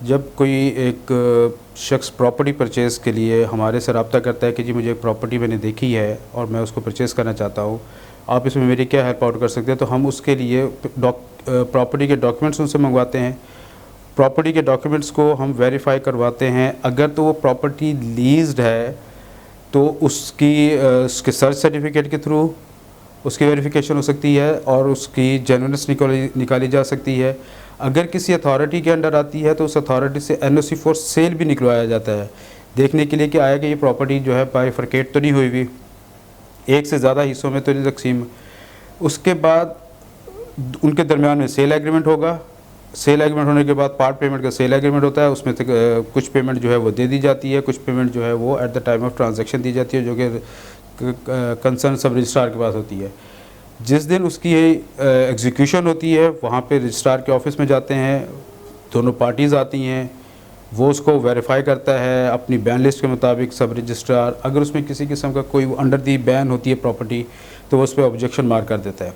जब कोई एक शख्स प्रॉपर्टी परचेज़ के लिए हमारे से रब्ता करता है कि जी मुझे एक प्रॉपर्टी मैंने देखी है और मैं उसको परचेज़ करना चाहता हूँ, आप इसमें मेरी क्या हेल्प आउट कर सकते हैं, तो हम उसके लिए प्रॉपर्टी के डॉक्यूमेंट्स उनसे मंगवाते हैं। प्रॉपर्टी के डॉक्यूमेंट्स को हम वेरीफाई करवाते हैं। अगर तो वो प्रॉपर्टी लीज्ड है तो उसके सर्च सर्टिफिकेट के थ्रू उसकी वेरिफिकेशन हो सकती है और उसकी जेन्युइननेस निकाली जा सकती है। अगर किसी अथॉरिटी के अंडर आती है तो उस अथॉरिटी से एनओसी फॉर सेल भी निकलवाया जाता है, देखने के लिए कि आया कि ये प्रॉपर्टी जो है बाइफरकेट तो नहीं हुई हुई, एक से ज़्यादा हिस्सों में तो नहीं तकसीम। उसके बाद उनके दरमियान में सेल एग्रीमेंट होगा। सेल एग्रीमेंट होने के बाद पार्ट पेमेंट का सेल एग्रीमेंट होता है, उसमें से कुछ पेमेंट जो है वो दे दी जाती है, कुछ पेमेंट जो है वो at the time of transaction दी जाती है, जो कि कंसर्न सब रजिस्ट्रार के पास होती है। जिस दिन उसकी एग्जीक्यूशन होती है वहाँ पे रजिस्ट्रार के ऑफिस में जाते हैं, दोनों पार्टीज़ आती हैं, वो उसको वेरीफाई करता है अपनी बैन लिस्ट के मुताबिक सब रजिस्ट्रार। अगर उसमें किसी किस्म का कोई अंडर दी बैन होती है प्रॉपर्टी तो वो उस पर ऑब्जेक्शन मार्क कर देता है।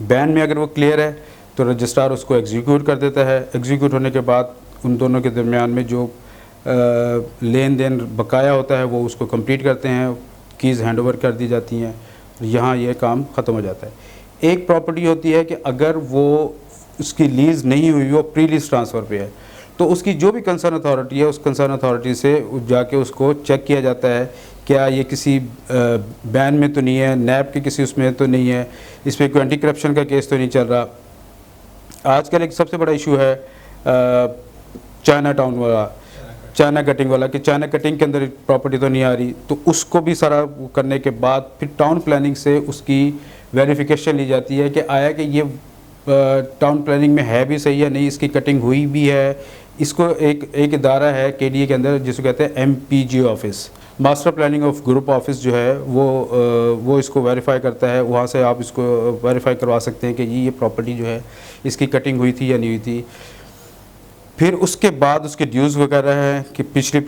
बैन में अगर वो क्लियर है तो रजिस्ट्रार उसको एग्जीक्यूट कर देता है। एग्जीक्यूट होने के बाद उन दोनों के दरमियान में जो लेन देन बकाया होता है वो उसको कंप्लीट करते हैं, कीज़ हैंडओवर कर दी जाती हैं, यहाँ ये काम ख़त्म हो जाता है। एक प्रॉपर्टी होती है कि अगर वो उसकी लीज़ नहीं हुई, वो प्री लीज ट्रांसफ़र पे है, तो उसकी जो भी कंसर्न अथॉरिटी है उस कंसर्न अथॉरिटी से जाके उसको चेक किया जाता है क्या ये किसी बैन में तो नहीं है, नैब के किसी उसमें तो नहीं है, इस पर कोई एंटी करप्शन का केस तो नहीं चल रहा। आजकल एक सबसे बड़ा इशू है चाइना टाउन वाला, चाइना कटिंग वाला, कि चाइना कटिंग के अंदर प्रॉपर्टी तो नहीं आ रही, तो उसको भी सारा करने के बाद फिर टाउन प्लानिंग से उसकी वेरिफिकेशन ली जाती है कि आया कि ये टाउन प्लानिंग में है भी सही है नहीं, इसकी कटिंग हुई भी है। इसको एक इदारा है केडीए के अंदर जिसको कहते हैं MPG office, master planning of group office जो है वो इसको वेरीफाई करता है। वहाँ से आप इसको वेरीफाई करवा सकते हैं कि ये प्रॉपर्टी जो है इसकी कटिंग हुई थी या नहीं हुई थी। फिर उसके बाद उसके ड्यूज़ वगैरह हैं कि पिछली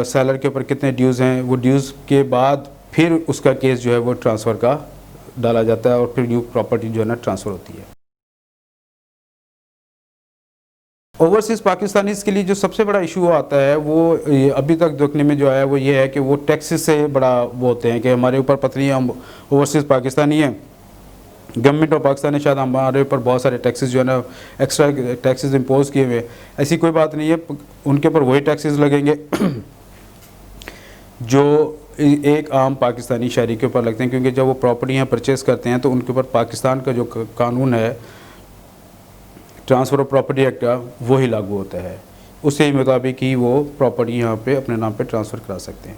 सेलर के ऊपर कितने ड्यूज़ हैं, वो ड्यूज़ के बाद फिर उसका केस जो है वो ट्रांसफ़र का डाला जाता है और फिर न्यू प्रॉपर्टी जो है ना ट्रांसफ़र होती है। ओवरसीज़ पाकिस्तानीज़ के लिए जो सबसे बड़ा इशू आता है वो अभी तक देखने में जो आया वो ये है कि वो टैक्सेस से बड़ा वो होते हैं कि हमारे ऊपर पता नहीं हम ओवरसीज़ पाकिस्तानी हैं, गवर्नमेंट ऑफ पाकिस्तान ने शायद हमारे ऊपर बहुत सारे टैक्सेस जो है ना एक्स्ट्रा टैक्सेस इम्पोज किए हुए। ऐसी कोई बात नहीं है, उनके ऊपर वही टैक्सेस लगेंगे जो एक आम पाकिस्तानी शहरी के ऊपर लगते हैं, क्योंकि जब वो प्रॉपर्टी यहाँ परचेज़ करते हैं तो उनके ऊपर पाकिस्तान का जो कानून है ट्रांसफ़र ऑफ प्रॉपर्टी एक्ट का वही लागू होता है, उसके मुताबिक ही वो प्रॉपर्टी यहाँ पे अपने नाम पे ट्रांसफ़र करा सकते हैं।